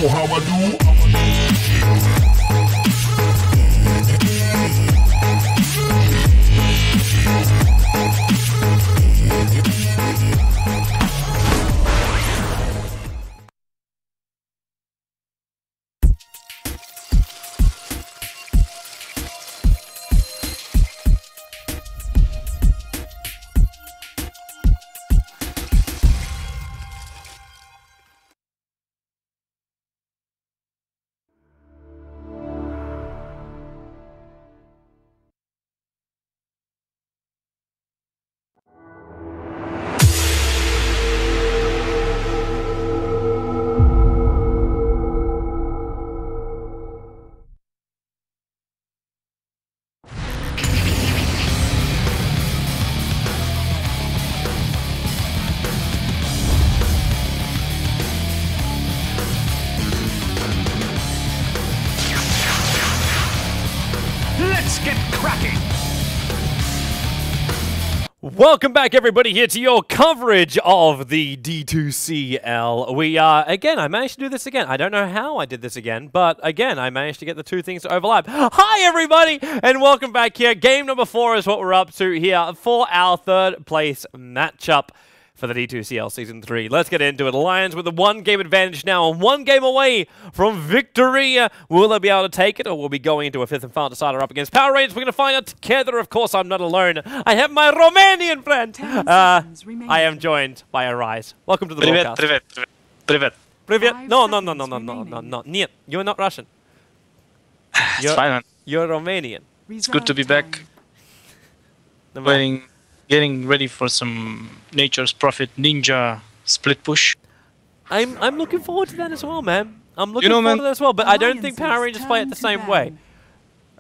know how I do. Let's get cracking! Welcome back, everybody, here to your coverage of the D2CL. Again, I managed to do this again. I don't know how I did this again, but again, I managed to get the two things to overlap. Hi, everybody, and welcome back here. Game number 4 is what we're up to here for our third place matchup for the D2CL Season 3. Let's get into it. Lions with a 1-game advantage now and 1 game away from victory. Will they be able to take it, or will we be going into a 5th and final decider up against Power Rangers? We're going to find out together. Of course, I'm not alone. I have my Romanian friend. I am joined by Ar1sE. Welcome to the broadcast. Privet. Privet. No. Нет, you're not Russian. It's fine, man. You're Romanian. It's good to be back. Getting ready for some Nature's Prophet Ninja split push. I'm looking forward to that as well, man. I'm looking forward to that as well, but I don't think Power Rangers play it the same way.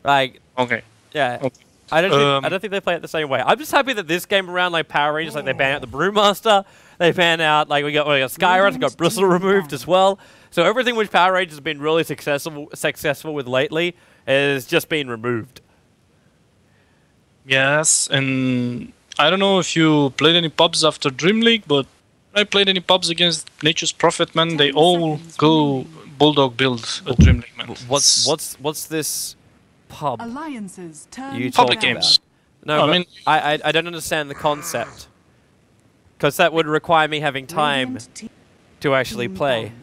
Like, okay. Yeah. Okay. I don't think they play it the same way. I'm just happy that this game around, like Power Rangers, like they ban out the Brewmaster, they ban out, like we got Skyrush, we got Bristle removed as well. So everything which Power Rangers has been really successful with lately has just been removed. Yes, and I don't know if you played any pubs after Dream League, but I played any pubs against Nature's Prophet, man. They all go Bulldog build at Dream League, man. What's this pub? You Public games. No, I mean I don't understand the concept, because that would require me having time to actually play.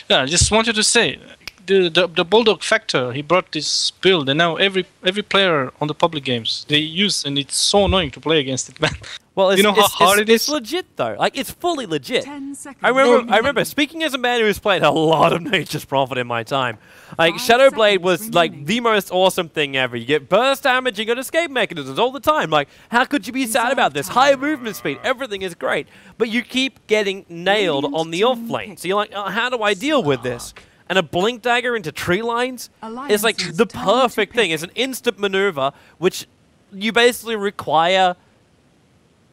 Yeah, I just wanted to say, the Bulldog factor, he brought this build, and now every player on the public games they use, and it's so annoying to play against it, man. Well, it's, you know how hard it is? It's legit though. Like, it's fully legit. I remember speaking as a man who's played a lot of Nature's Prophet in my time. Like, Shadowblade was like the most awesome thing ever. You get burst damage, you got escape mechanisms all the time. Like, how could you be sad about this? High movement speed, everything is great, but you keep getting nailed on the off lane. So you're like, oh, how do I deal with this? And a blink dagger into tree lines is like the perfect thing. It's an instant maneuver, which you basically require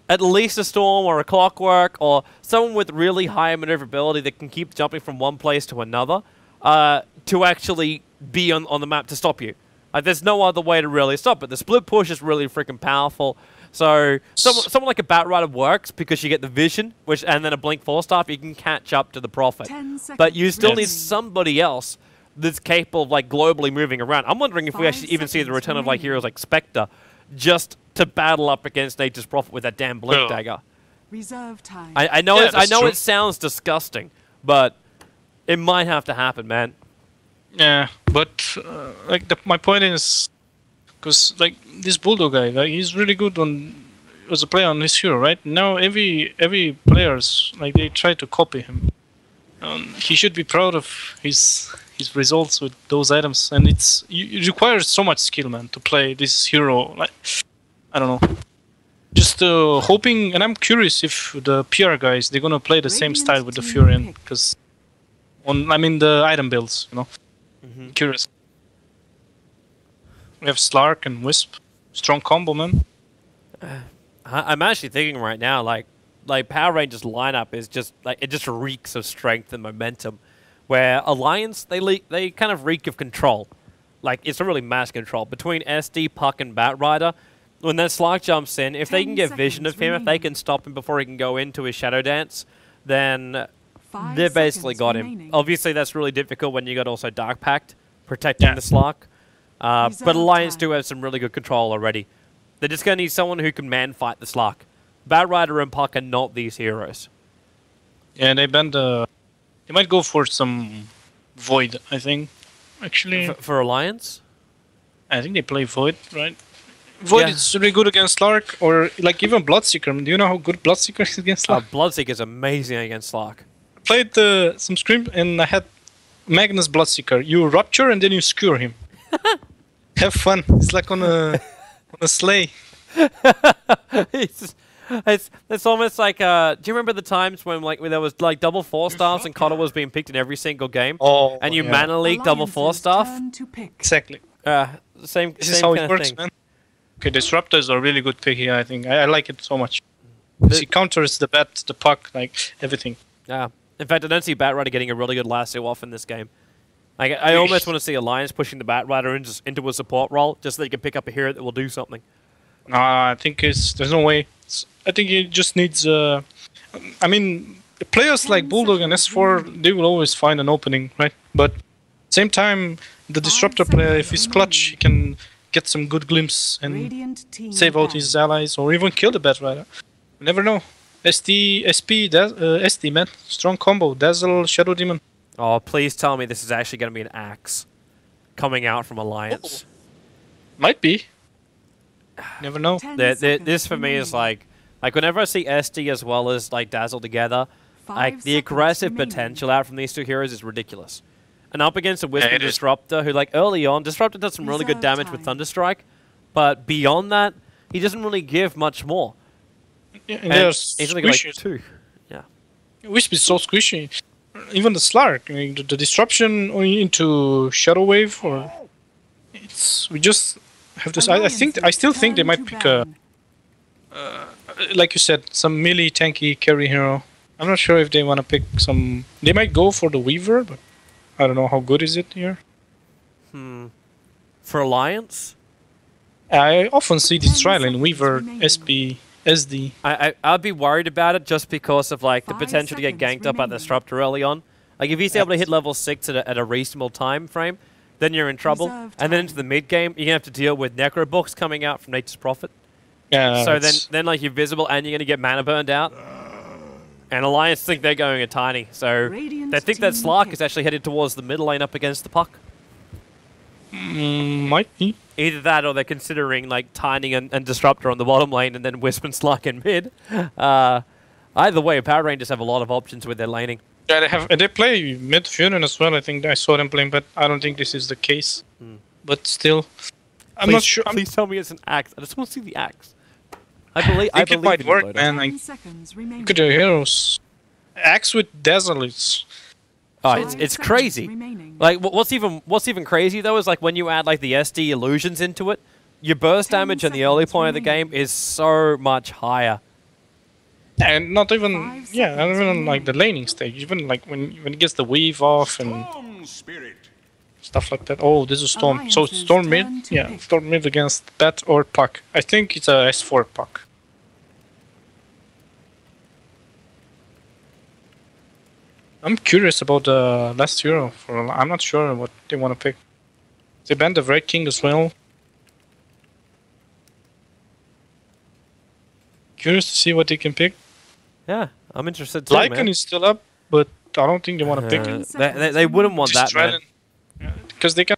at least a storm or a clockwork or someone with really high maneuverability that can keep jumping from one place to another to actually be on the map to stop you. Like, there's no other way to really stop it. The split push is really freaking powerful. So someone like a Batrider works because you get the vision, and then a blink 4-star, you can catch up to the Prophet. But you still need somebody else that's capable of like globally moving around. I'm wondering if we actually even see the return of like heroes like Spectre, just to battle up against Nature's Prophet with that damn blink dagger. Reserve time. I know it sounds disgusting, but it might have to happen, man. Yeah, but my point is, because like this Bulldog guy, like, he's really good as a player on his hero, right? Now every players, like, they try to copy him. He should be proud of his results with those items, and it requires so much skill, man, to play this hero. Like, I don't know, just hoping, and I'm curious if the PR guys, they're gonna play the same style with the Furion, because the item builds, you know. Curious. We have Slark and Wisp. Strong combo, man. I'm actually thinking right now, like, like Power Rangers lineup is just like it just reeks of strength and momentum. Where Alliance they kind of reek of control, like it's a really mass control between SD, Puck, and Batrider. When that Slark jumps in, if they can get vision of him, if they can stop him before he can go into his Shadow Dance, then they've basically got him. Obviously, that's really difficult when you got also Dark Pact protecting the Slark. But Alliance do have some really good control already. They're just going to need someone who can man-fight the Slark. Batrider and Puck are not these heroes. Yeah, they might go for some Void, I think, actually. For Alliance? I think they play Void, right? Void is really good against Slark, or like even Bloodseeker. Do you know how good Bloodseeker is against Slark? Bloodseeker is amazing against Slark. I played some Scream, and I had Magnus Bloodseeker. You rupture and then you skewer him. Have fun. It's like on a sleigh. It's almost like do you remember the times when there was like double 4-stars and Cotter was being picked in every single game? Oh, and you mana leak double 4-star? Exactly. Same. This is how it works, man. Okay, Disruptor is a really good pick here. I think I like it so much. He counters the bat, the Puck, like everything. Yeah. In fact, I don't see Batrider getting a really good lasso off in this game. Like, I almost want to see Alliance pushing the Batrider into a support role just so they can pick up a hero that will do something. No, I think there's no way. I think it just needs. I mean, players like Bulldog and S4, they will always find an opening, right? But same time, the Disruptor player, if he's clutch, he can get some good glimpse and save out his allies or even kill the Batrider. You never know. SD, man. Strong combo. Dazzle, Shadow Demon. Oh, please tell me this is actually going to be an Axe coming out from Alliance. Might be. Never know. This for me is like whenever I see SD as well as like Dazzle together, like the aggressive potential out from these two heroes is ridiculous. And up against a Whisper Disruptor, who like early on, Disruptor does some really good damage with Thunderstrike, but beyond that, he doesn't really give much more. Yeah, and there's he's only like 2. Yeah. Whisper is so squishy. Even the Slark, I mean, the disruption into Shadow Wave, or we just have this. I still think they might pick a, like you said, some melee tanky carry hero. I'm not sure if they want to pick some. They might go for the Weaver, but I don't know how good is it here. For Alliance, I often see this trial in Weaver, SP, SD. I'd be worried about it just because of like the potential to get ganked up by the Disruptor early on. Like if he's able to hit level 6 at a reasonable time frame, then you're in trouble. And then into the mid game, you're gonna have to deal with Necro Books coming out from Nature's Prophet. Yeah. So then like you're visible and you're gonna get mana burned out. And Alliance think they're going a tiny, so they think that Slark is actually headed towards the middle lane up against the Puck. Might be. Either that or they're considering like Tiny and Disruptor on the bottom lane and then Wisp and Slark in mid. Either way, Power Rangers have a lot of options with their laning. Yeah, they play mid Furin as well. I think I saw them playing, but I don't think this is the case. But still, I'm not sure. Please tell me it's an Axe. I just want to see the Axe. I believe it might work, man. Like, look at the heroes. Axe with Dazzle is. Oh, it's crazy. Like what's even crazy though is like when you add like the SD illusions into it, your burst damage in the early point of the game is so much higher. And not even not even like the laning stage. Even like when it gets the weave off and stuff like that. Oh, this is Storm. So Storm mid, Storm mid against Bat or Puck. I think it's a S4 Puck. I'm curious about the last hero. I'm not sure what they want to pick. They banned the Red King as well. Curious to see what they can pick. Yeah, I'm interested too, Lycan is still up, but I don't think they want to pick it. They wouldn't want that, man. Because they can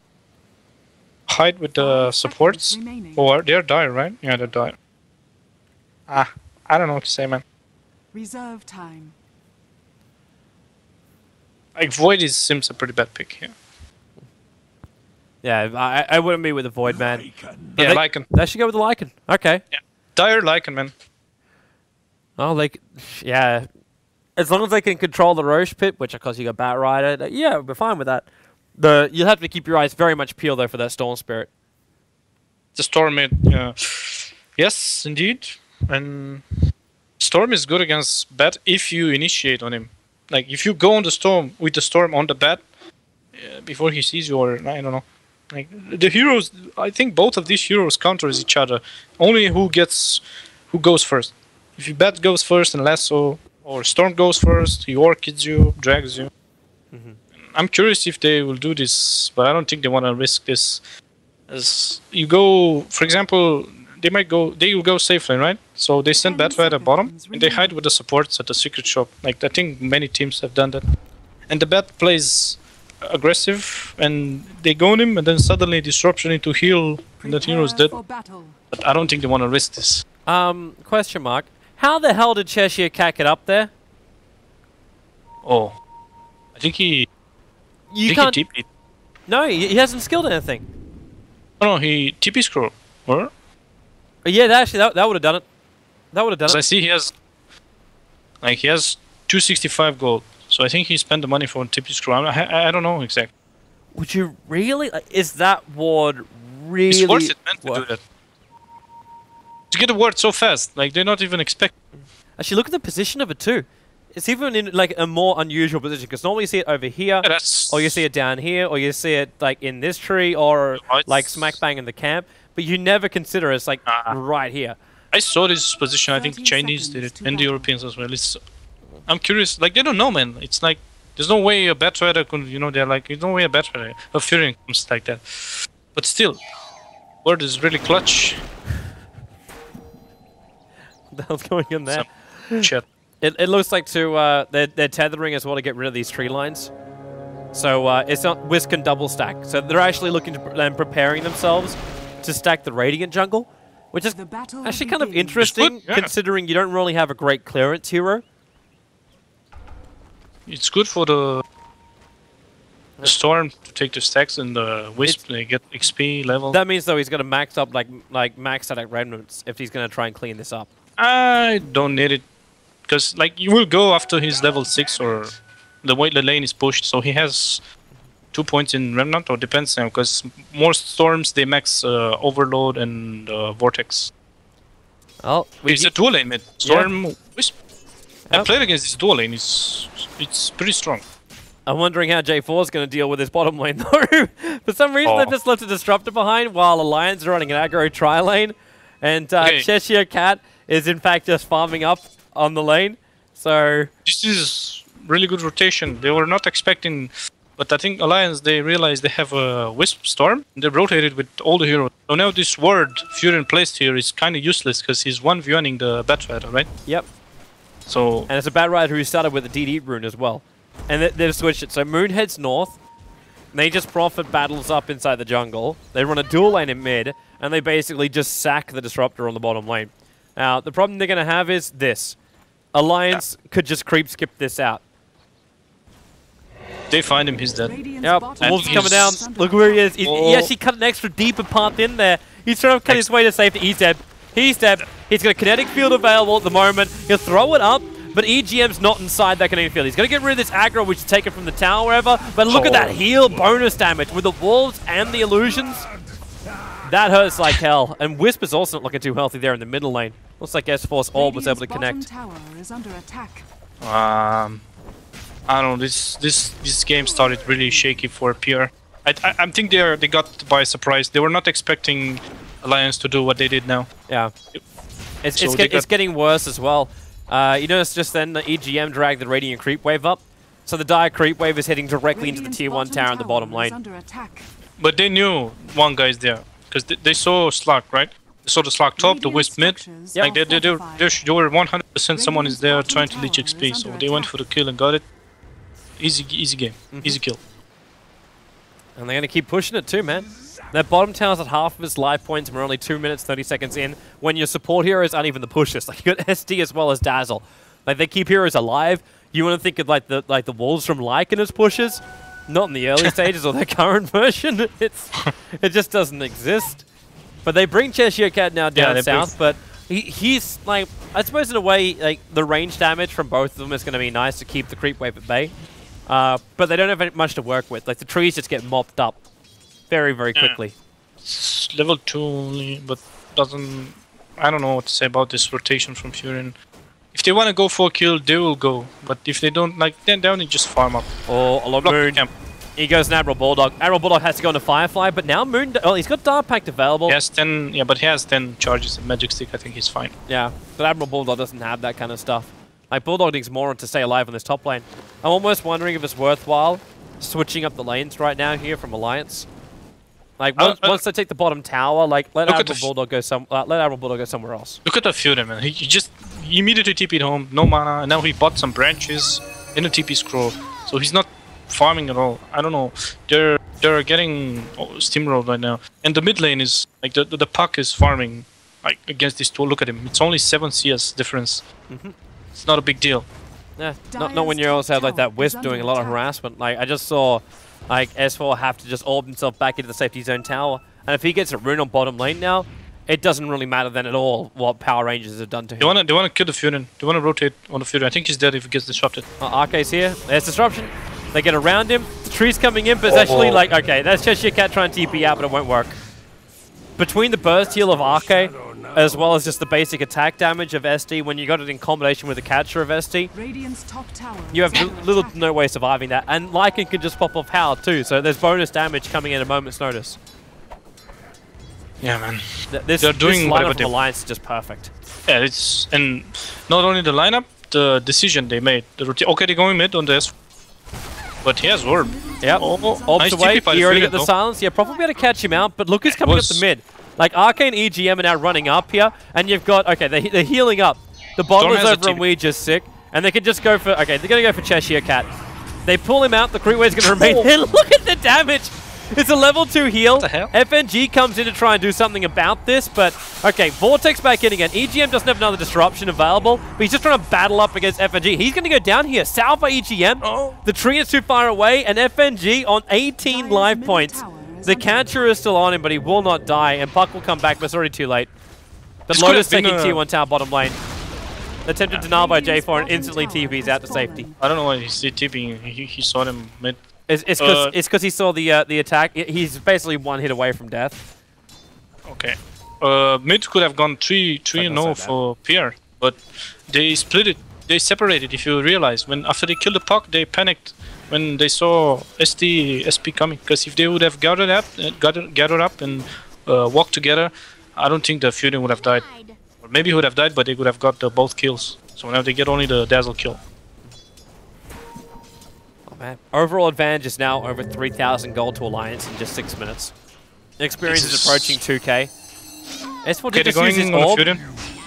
hide with the supports. Or they're dire, right? Yeah, they're dire. I don't know what to say, man. Reserve time. Like Void seems a pretty bad pick here. Yeah, I wouldn't be with the Void, man. Yeah, Lycan. They should go with the Lycan. Okay. Yeah, dire Lycan, man. Oh, yeah. As long as they can control the Roche Pit, which of course you got Batrider, yeah, we're fine with that. You'll have to keep your eyes very much peeled though for that Storm Spirit. The Storm mid, yes, indeed. And Storm is good against bat if you initiate on him. Like if you go on the storm with the storm on the bat before he sees you, or I don't know. Like the heroes, I think both of these heroes counters each other. Only who goes first. If your bat goes first and lasso, or storm goes first, he orchids you, drags you. I'm curious if they will do this, but I don't think they want to risk this. As you go, for example, they will go safe lane, right? So they send Batfire at the bottom, and they hide with the supports at the secret shop. Like I think many teams have done that. And the Bat plays aggressive, and they go on him, and then suddenly disruption into heal, and that hero's dead. But I don't think they want to risk this. Question mark. How the hell did Cheshire Cat get up there? Oh, I think he... You can't... He TP'd. No, he hasn't skilled anything. Oh no, he TP scroll. Or? Yeah, that would have done it. That would have done it. I see he has 265 gold. So I think he spent the money for TP scroll. I don't know exactly. Would you really? Is that ward really? It's worth it, man, to do that. To get a ward so fast, like they're not even expecting. Actually, look at the position of it too. It's even in like a more unusual position because normally you see it over here, or you see it down here, or you see it like in this tree, or like smack bang in the camp. But you never consider it's like right here. I saw this position. I think the Chinese did it, and the Europeans as well. I'm curious. Like they don't know, man. It's like there's no way a bat rider could, they're like, there's no way a bat rider, a Furion comes like that. But still, word is really clutch. What the hell's going on there? Chat. It looks like they're tethering as well to get rid of these tree lines. So it's not Whisk and double stack. So they're actually looking to and preparing themselves to stack the Radiant jungle, which is actually kind of interesting considering you don't really have a great clearance hero. It's good for the Storm to take the stacks, and the Wisp they get XP level. That means though he's gonna max up like max static remnants if he's gonna try and clean this up. I don't need it. Because like you will go after his level 6 or the way the lane is pushed, so he has 2 points in Remnant, or depends now, because more storms they max Overload and Vortex. Oh, it's a dual lane mid. Storm Wisp. I played against this dual lane, it's pretty strong. I'm wondering how J4 is going to deal with his bottom lane though. For some reason they've just left a Disruptor behind while Alliance is running an aggro tri-lane, and Cheshire Cat is in fact just farming up on the lane, so... This is really good rotation. They were not expecting, but I think Alliance, they realized they have a Wisp Storm, and they rotated with all the heroes. So now this ward Furion placed here is kind of useless, because he's 1v1ing the Batrider, right? Yep. So... And it's a Batrider who started with a DD rune as well. And they've switched it, so Moon heads north, they just profit battles up inside the jungle, they run a dual lane in mid, and they basically just sack the Disruptor on the bottom lane. Now, the problem they're going to have is this. Alliance could just creep skip this out. They find him, he's dead. Yep, Wolf's coming down. Look where he is. He actually cut an extra deeper path in there. He's trying to cut his way to safety. He's dead. He's dead. He's got a kinetic field available at the moment. He'll throw it up, but EGM's not inside that kinetic field. He's going to get rid of this aggro, which is taken from the tower wherever. But look at that heal bonus damage with the wolves and the illusions. That hurts like hell. And Wisp is also not looking too healthy there in the middle lane. Looks like S-Force Orb was able to connect. Tower is under attack. I don't know. This game started really shaky for PR. I think they got by surprise. They were not expecting Alliance to do what they did now. Yeah, it's getting worse as well. You notice just then the EGM dragged the Radiant Creep Wave up, so the Dire Creep Wave is heading directly into the Tier 1 tower in the bottom lane. But they knew one guy's there because they saw Slug, right? They saw the Slug top, the Wisp mid. Like they were 100% someone is there trying to leech XP, so they went for the kill and got it. Easy game, easy kill. And they're going to keep pushing it too, man. That bottom tower's at half of its life points, and we're only 2 minutes, 30 seconds in, when your support heroes aren't even the pushers. Like, you got SD as well as Dazzle. Like, they keep heroes alive. You want to think of, like the wolves from Lycan as pushers? Not in the early stages or their current version. It just doesn't exist. But they bring Cheshire Cat now down south, but he's, like, I suppose in a way, like, the range damage from both of them is going to be nice to keep the creep wave at bay. But they don't have much to work with. Like, the trees just get mopped up very, very quickly. It's level 2 only, but doesn't... I don't know what to say about this rotation from Furion. if they want to go for a kill, they will go. But if they don't, like, then they only just farm up. Oh, a lot Block the Moon. camp. He goes an Admiral Bulldog. Admiral Bulldog has to go into Firefly, but now Moon... Oh, he's got Dark Pact available. He has 10, yeah, but he has 10 charges and Magic Stick. I think he's fine. Yeah, but Admiral Bulldog doesn't have that kind of stuff. Like, Bulldog needs more to stay alive on this top lane. I'm almost wondering if it's worthwhile switching up the lanes right now here from Alliance. Like, once they take the bottom tower, like, let Admiral Bulldog go somewhere else. Look at the Fury, man. He immediately TP'd home, no mana, and now he bought some branches in a TP scroll. So he's not farming at all. I don't know. They're getting steamrolled right now. And the mid lane is, like, the puck is farming, like, against this tool. Look at him. It's only 7 CS difference. It's not a big deal. Yeah, not when you also have like that Wisp doing a lot of harassment. Like, I just saw like S4 have to just orb himself back into the safety zone tower, and if he gets a rune on bottom lane now, it doesn't really matter then at all what Power Rangers have done to him. They wanna kill the Fury. They wanna rotate on the Fury. I think he's dead if he gets disrupted. Arke's here. There's disruption. They get around him. The tree's coming in, but it's actually like, okay, that's Cheshire Cat trying to TP out, but it won't work. Between the burst heal of Arke, as well as just the basic attack damage of SD, when you got it in combination with the catcher of SD, you have little to no way surviving that. And Lycan can just pop off Howl too, so there's bonus damage coming in at a moment's notice. Yeah, man. This lineup from Alliance is just perfect. Yeah, and not only the lineup, the decision they made. Okay, they're going mid on this, but he has orb. Yep. Orbs away. He already got the silence. Yeah, probably able to catch him out, but look who's coming up the mid. Like, Arcane EGM are now running up here, and you've got, okay, they're healing up. The bottom is over and we just sick, and they can just go for, okay, they're going to go for Cheshire Cat. They pull him out, the Creepwave's going to remain there. Look at the damage! It's a level 2 heal. What the hell? FNG comes in to try and do something about this, but, okay, Vortex back in again. EGM doesn't have another disruption available, but he's just trying to battle up against FNG. He's going to go down here, south by EGM. The tree is too far away, and FNG on 18 life points. The catcher is still on him, but he will not die, and Puck will come back, but it's already too late. But Lotus taking tier 1 tower bottom lane. Attempted denial by J4 and instantly TP's out to safety. I don't know why he's TPing. He saw him mid. It's because he saw the attack. He's basically one hit away from death. Okay. Mid could have gone 3-0 for Pierre, but they split it. They separated. If you realize, after they killed the Puck, they panicked when they saw SP coming. Because if they would have gathered up and walked together, I don't think the Fury would have died. Or maybe he would have died, but they would have got both kills. So now they get only the Dazzle kill. Oh man! Overall advantage is now over 3,000 gold to Alliance in just 6 minutes. Experience is approaching 2k. S4 did just use his orb.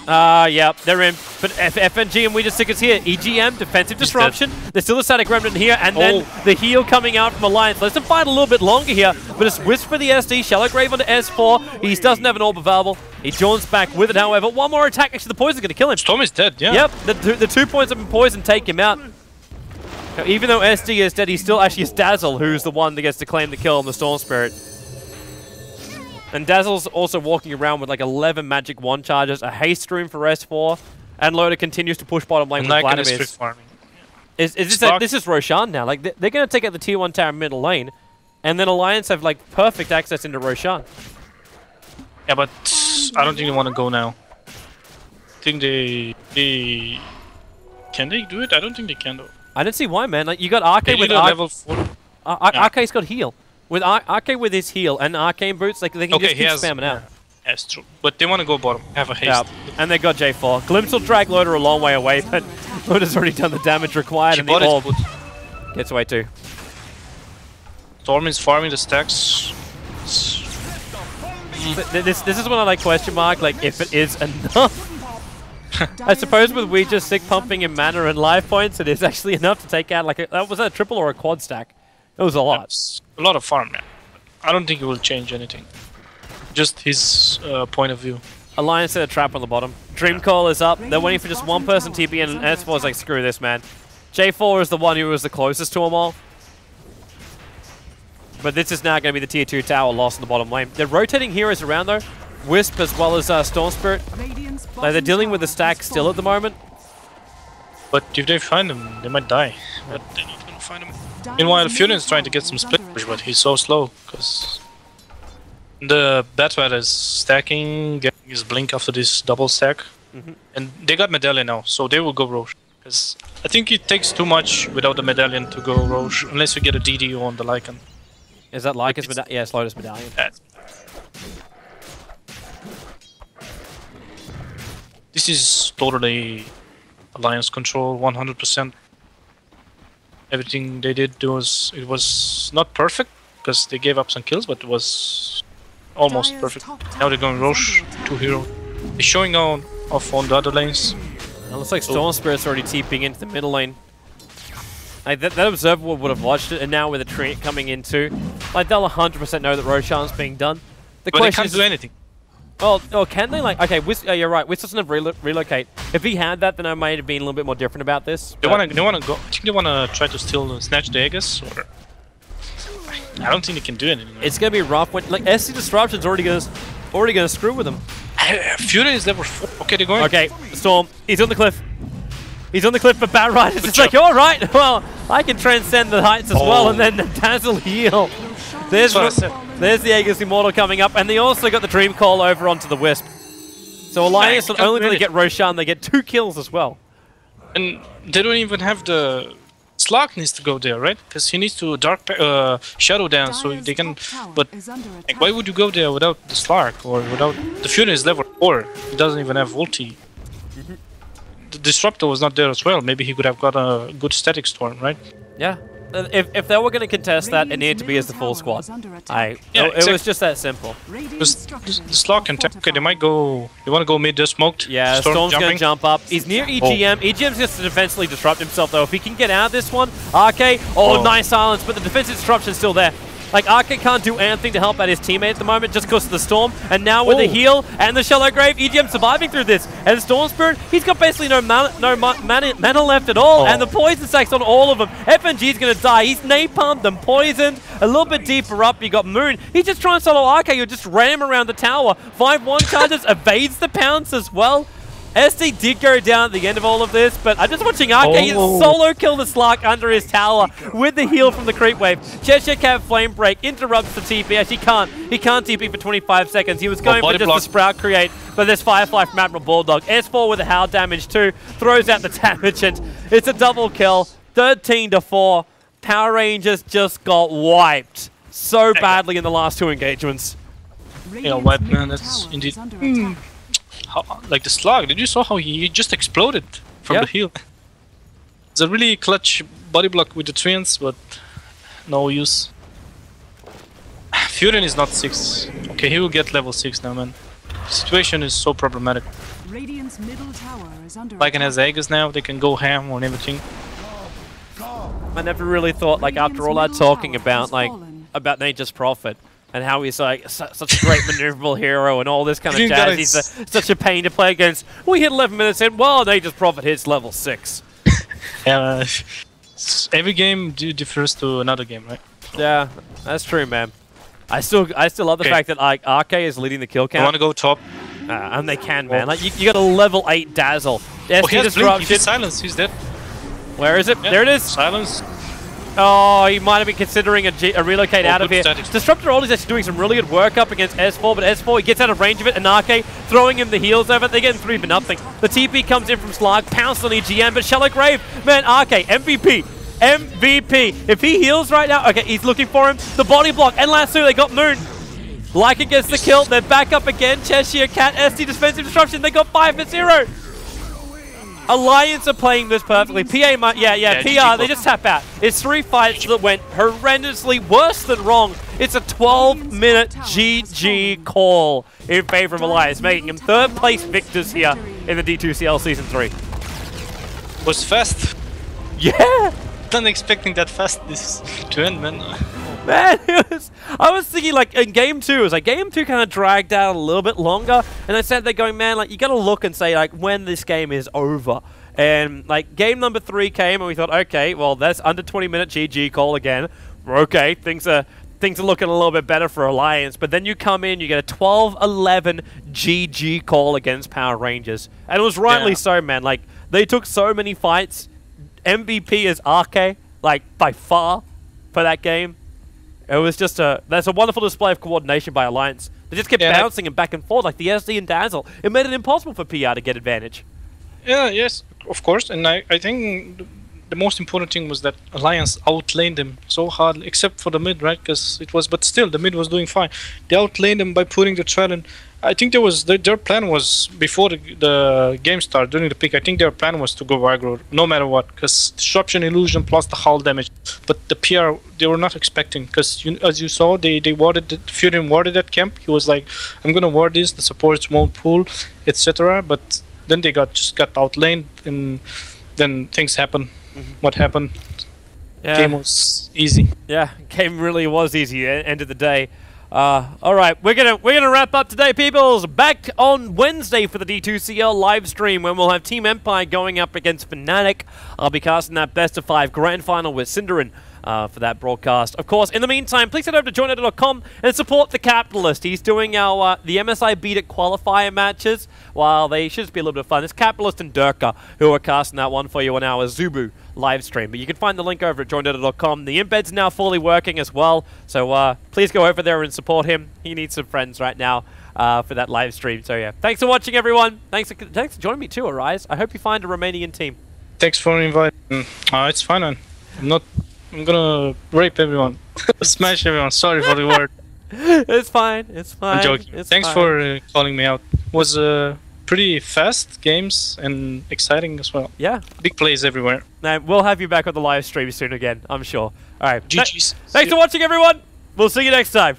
Yeah, they're in. But FNG and We Just Sick is here. EGM, defensive disruption. There's still a static remnant here, and then the heal coming out from Alliance. Let's them fight a little bit longer here, but it's Wisp for the SD. Shallow Grave onto S4. He doesn't have an orb available. He jaunts back with it, however. One more attack. Actually, the poison's going to kill him. Storm is dead, yeah. Yep, the 2 points of poison take him out. Now, even though SD is dead, he still actually is Dazzle, who's the one that gets to claim the kill on the Storm Spirit. And Dazzle's also walking around with like 11 magic wand charges, a haste rune for S4, and Loda continues to push bottom lane with Vladimir. This is Roshan now. Like they're going to take out the tier 1 tower middle lane, and then Alliance have like perfect access into Roshan. Yeah, but I don't think they want to go now. I think they can they do it? I don't think they can though. I don't see why, man. Like you got Arcane with level 4. Arcane's got heal. With Arcane with his heal and Arcane boots, like they can just keep spamming out. Yeah, it's true. But they want to go bottom. Have a haste. Yeah. And they got J4. Glimpse will drag Loader a long way away, but Loader's already done the damage required, and the orb gets away too. Storm is farming the stacks. This is one I like question mark, like if it is enough. I suppose with We Just Sick pumping in mana and life points, it is actually enough to take out like was that a triple or a quad stack? It was a lot. That's a lot of farm, yeah. I don't think it will change anything. Just his point of view. Alliance set a trap on the bottom. Dream Call is up. They're waiting for just one person TP in, and S4 is like, screw this, man. J4 is the one who was the closest to them all. But this is now going to be the tier 2 tower lost in the bottom lane. They're rotating heroes around though. Wisp as well as Storm Spirit. Like, they're dealing with the stack still at the moment. But if they find him, they might die. But they're not going to find him. Meanwhile, Furin's trying to get some split push, but he's so slow because the Batrat is stacking, getting his blink after this double stack. And they got medallion now, so they will go Roche. Because I think it takes too much without the medallion to go Roche, unless you get a DD on the Lycan. Is that Lycan's medallion? Yeah, it's Lotus medallion. This is totally Alliance control, 100%. Everything they did it was not perfect, because they gave up some kills, but it was almost perfect. Now they're going Roche, 2 hero. They're showing off on the other lanes. It looks like Storm Spirit's already TPing into the middle lane. Like that observer would have watched it, and now with the Treant coming in too, like they'll 100% know that Roshan's being done. But they can't do anything. Oh, can they? Like, okay, you're right. Whis doesn't have relocate. If he had that, then I might have been a little bit more different about this. They wanna go. I think they wanna try to still snatch the Aegis, or I don't think they can do anything. It's gonna be rough when like SC Disruption's already gonna screw with them. Fury is level 4. Okay, they're going. Okay, Storm. He's on the cliff. He's on the cliff, but Bat Riders is like, all right, well, I can transcend the heights as well, and then Dazzle heal. There's the Aegis Immortal coming up, and they also got the Dream Call over onto the Wisp. So Alliance, not only do they get Roshan, they get 2 kills as well. And they don't even have the... Slark needs to go there, right? Because he needs to Shadow Dance, so they can... But like, why would you go there without the Slark, or without... The Fury is level 4, he doesn't even have ulti. The Disruptor was not there as well, maybe he could have got a good Static Storm, right? Yeah. If they were going to contest that, it needed to be as the full squad. It was just that simple. Because the Slark can okay, they might go... They want to go mid, they're smoked. Yeah, Storm's going to jump up. He's near EGM. EGM's just to defensively disrupt himself, though. If he can get out of this one, RK, nice silence, but the defensive disruption's still there. Like, RK can't do anything to help out his teammate at the moment just because of the Storm. And now with the heal and the Shallow Grave, EGM surviving through this. And Storm Spirit, he's got basically no mana left at all. And the Poison Sack's on all of them. FNG's going to die. He's napalmed and poisoned. A little bit deeper up, you got Moon. He's just trying to solo RK. You just ram around the tower. 5-1 charges, evades the pounce as well. SD did go down at the end of all of this, but I'm just watching RK solo kill the Slark under his tower with the heal from the creep wave. Cheshire Cat Flame Break interrupts the TP. Actually, he can't TP for 25 seconds. He was going for just the Sprout create, but there's Firefly from Admiral Bulldog. S4 with a Howl damage too, throws out the damage, and it's a double kill. 13-4. Power Rangers just got wiped so badly in the last 2 engagements. Yeah, wiped, man. That's indeed... like the Slug, did you saw how he just exploded from the heal? It's a really clutch body block with the Treants, but no use. Furin is not 6. Okay, he will get level 6 now, man. The situation is so problematic. Radiant's middle tower is under Lycan has Aegis now, they can go ham on everything. I never really thought, like, after all that talking about, like, about Nature's Prophet, and how he's like such a great maneuverable hero and all this kind of jazz. He's such a pain to play against. We hit 11 minutes in. Well, Nature's Prophet hits level 6. Yeah, every game differs to another game, right? Yeah, that's true, man. I still love the fact that like RK is leading the kill count. I want to go top, and they can, man. Like you got a level 8 Dazzle. He has Blink. He did silence. He's dead. Where is it? Yeah. There it is. Silence. Oh, he might have been considering a relocate out of here. Disruptor Old is actually doing some really good work up against S4, but S4, he gets out of range of it, and RK throwing him the heals over. They're getting 3 for nothing. The TP comes in from Slark, pounced on EGM, but Shallow Grave, man, RK, MVP. MVP. If he heals right now, okay, he's looking for him. The body block, and Lasso, they got Moon. Lycan gets the kill, they're back up again. Cheshire Cat, SD defensive disruption, they got 5 for 0. Alliance are playing this perfectly. PR, they just tap out. It's 3 fights that went horrendously worse than wrong. It's a 12-minute GG call in favor of Alliance, making them 3rd place victors here in the D2CL Season 3. Was fast. Yeah! Not expecting that fast this to end, man. Man, I was thinking, like, in Game 2, it was like, Game 2 kind of dragged out a little bit longer, and I said they're going, man, like, you gotta look and say, like, when this game is over. And, like, game number 3 came, and we thought, okay, well, that's under 20-minute GG call again. Okay, things are looking a little bit better for Alliance, but then you come in, you get a 12-11 GG call against Power Rangers. And it was rightly so, man. Like, they took so many fights. MVP is RK, like, by far, for that game. It was just that's a wonderful display of coordination by Alliance. They just kept bouncing and back and forth like the SD and Dazzle. It made it impossible for PR to get advantage. Yeah, yes, of course. And I think the most important thing was that Alliance outlaned them so hard, except for the mid, right? Because it was, but still, the mid was doing fine. They outlaned them by putting the threat in. I think there was their plan was before the game started during the peak. I think their plan was to go aggro no matter what, because disruption, illusion plus the hull damage. But the PR they were not expecting, because as you saw, they warded Furion warded that camp. He was like, I'm gonna ward this. The supports won't pull, etc. But then they just got outlaned, and then things happen. What happened? Yeah. Game was easy. Yeah, game really was easy. End of the day. All right, we're gonna wrap up today, peoples. Back on Wednesday for the D2CL live stream, when we'll have Team Empire going up against Fnatic. I'll be casting that best of 5 grand final with Cinderin for that broadcast. Of course, in the meantime, please head over to joindota.com and support the Capitalist. He's doing our the MSI Beat It qualifier matches. While they should just be a little bit of fun. It's Capitalist and Durka who are casting that one for you on our Zubu live stream. But you can find the link over at joindota.com. The embed's now fully working as well, so please go over there and support him. He needs some friends right now for that live stream. So yeah, thanks for watching, everyone. Thanks for joining me too, Ar1sE. I hope you find a Romanian team. Thanks for inviting. It's fine, man. I'm gonna rape everyone. Smash everyone. Sorry for the word. It's fine. It's fine. I'm joking. Thanks for calling me out. It was pretty fast games and exciting as well. Yeah. Big plays everywhere. Now, we'll have you back on the live stream soon again, I'm sure. All right. GG's. Thanks for watching, everyone. We'll see you next time.